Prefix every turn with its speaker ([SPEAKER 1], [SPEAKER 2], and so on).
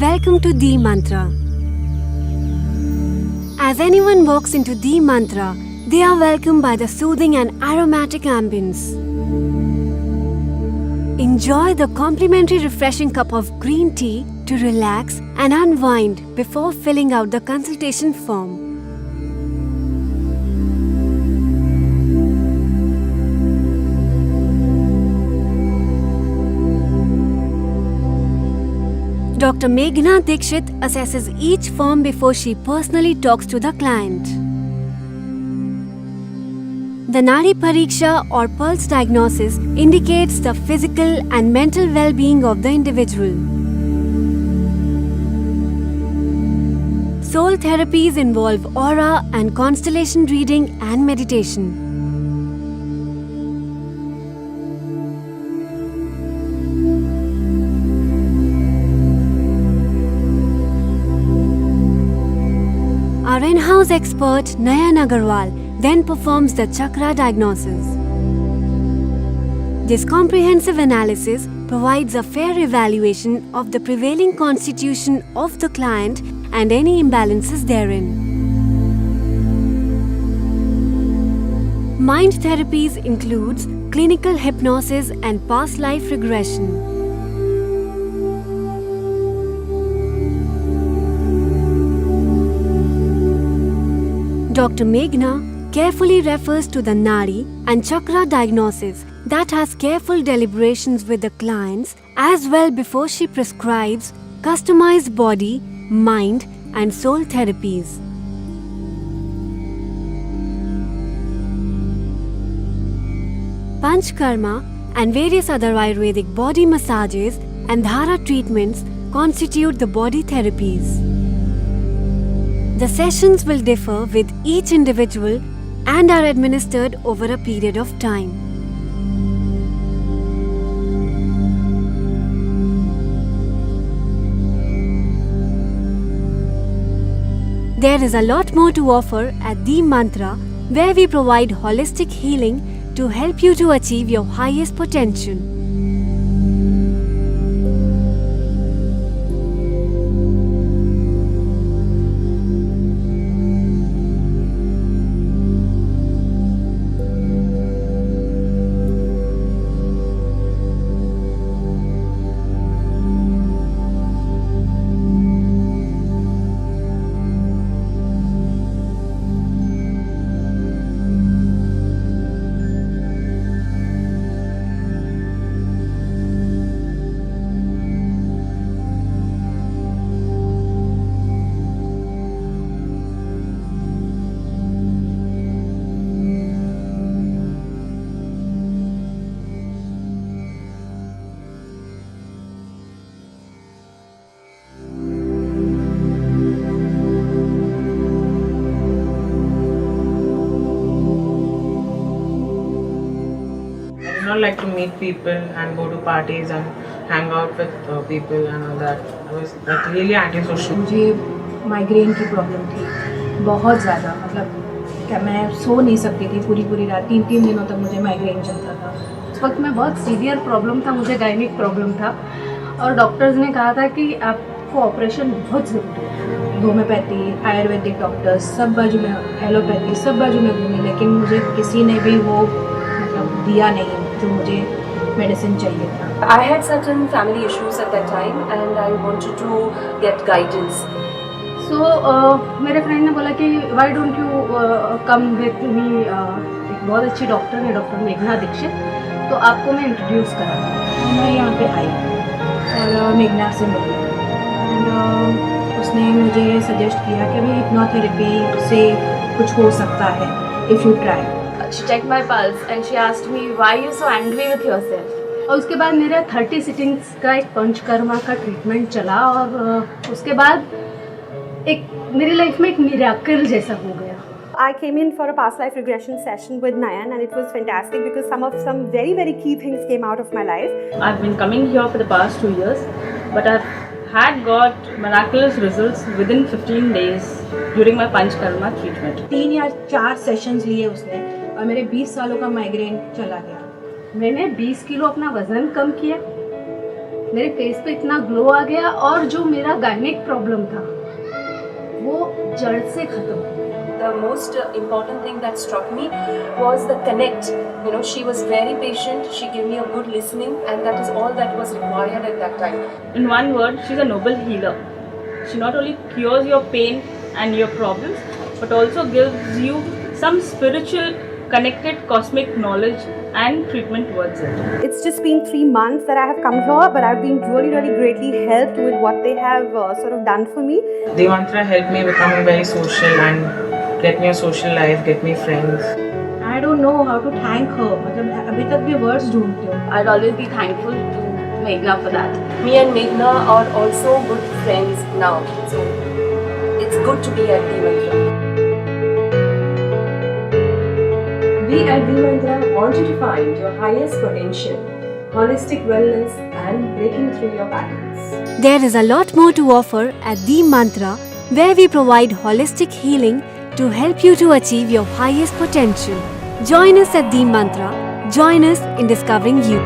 [SPEAKER 1] Welcome to D Mantra. As anyone walks into D Mantra, they are welcomed by the soothing and aromatic ambience. Enjoy the complimentary refreshing cup of green tea to relax and unwind before filling out the consultation form. Dr. Meghna Dikshit assesses each form before she personally talks to the client. The Nadi Pariksha or pulse diagnosis indicates the physical and mental well-being of the individual. Soul therapies involve aura and constellation reading and meditation. Our in-house expert Nayan Agarwal then performs the chakra diagnosis. This comprehensive analysis provides a fair evaluation of the prevailing constitution of the client and any imbalances therein. Mind therapies includes clinical hypnosis and past life regression. Dr. Meghna carefully refers to the Nadi and Chakra diagnosis that has careful deliberations with the clients as well before she prescribes customized body, mind and soul therapies. Panchkarma and various other Ayurvedic body massages and Dhara treatments constitute the body therapies. The sessions will differ with each individual and are administered over a period of time. There is a lot more to offer at D Mantra, where we provide holistic healing to help you to achieve your highest potential.
[SPEAKER 2] I don't like to meet people and go to parties and hang out with people and all that. I was like really antisocial.
[SPEAKER 3] मुझे migraine की problem थी बहुत ज़्यादा, मतलब क्या मैं सो नहीं सकती थी पूरी रात, 3 दिनों तक मुझे माइग्रेन चलता था। उस वक्त में बहुत सीवियर प्रॉब्लम था, मुझे गायनिक प्रॉब्लम था और डॉक्टर्स ने कहा था कि आपको ऑपरेशन बहुत ज़रूरी है। होम्योपैथी, आयुर्वेदिक डॉक्टर्स सब बाजू में, एलोपैथी सब बाजू में घूमी, लेकिन मुझे किसी ने भी वो मतलब दिया नहीं जो मुझे मेडिसिन चाहिए था।
[SPEAKER 4] I had certain family issues at that time and I wanted to get guidance.
[SPEAKER 3] So मेरे फ्रेंड ने बोला कि why don't you come with me, एक बहुत अच्छी डॉक्टर है, डॉक्टर मेघना दीक्षित, तो आपको मैं इंट्रोड्यूस करा। मैं यहाँ पे आई और मेघना से मिली एंड उसने मुझे सजेस्ट किया कि भाई हिप्नोथेरेपी से कुछ हो सकता है if you try.
[SPEAKER 4] She checked my pulse and she asked me, why are you so angry with yourself?
[SPEAKER 3] और उसके बाद मेरा 30 सिटिंग्स का एक पंचकर्मा का ट्रीटमेंट चला और उसके बाद एक मेरी लाइफ में एक मिरेकल जैसा हो गया।
[SPEAKER 5] I came in for a past life regression session with Nayan and it was fantastic because some very key things came out of my life.
[SPEAKER 6] I've been coming here for the past 2 years, but I've had got miraculous results within 15 days during my Panchkarma treatment.
[SPEAKER 3] 3 या 4 sessions लिए उसने और मेरे 20 सालों का migraine चला गया। मैंने 20 किलो अपना वजन कम किया मेरे फेस पे इतना ग्लो आ गया और जो मेरा गायनिक प्रॉब्लम था वो जड़ से खत्म हो गया।
[SPEAKER 4] The most important thing that struck me was the connect. You know, she was very patient. She gave me a good listening, and that is all that was required at that time.
[SPEAKER 6] In one word, she's a noble healer. She not only cures your pain and your problems, but also gives you some spiritual, connected, cosmic knowledge and treatment towards it.
[SPEAKER 5] It's just been 3 months that I have come here, but I've been really, really greatly helped with what they have sort of done for me.
[SPEAKER 2] Devantra helped me become very social and get me a social life, get me friends.
[SPEAKER 3] I don't know how to thank her. मतलब अभी तक भी words ढूंढती हूँ।
[SPEAKER 6] I'd always be thankful to Meghna for that.
[SPEAKER 4] Me and Meghna are also good friends now. So it's good to be at the Mantra.
[SPEAKER 7] We at The Mantra want you to find your highest potential, holistic wellness, and breaking through your patterns.
[SPEAKER 1] There is a lot more to offer at The Mantra, where we provide holistic healing to help you to achieve your highest potential. Join us at The Mantra. Join us in discovering you.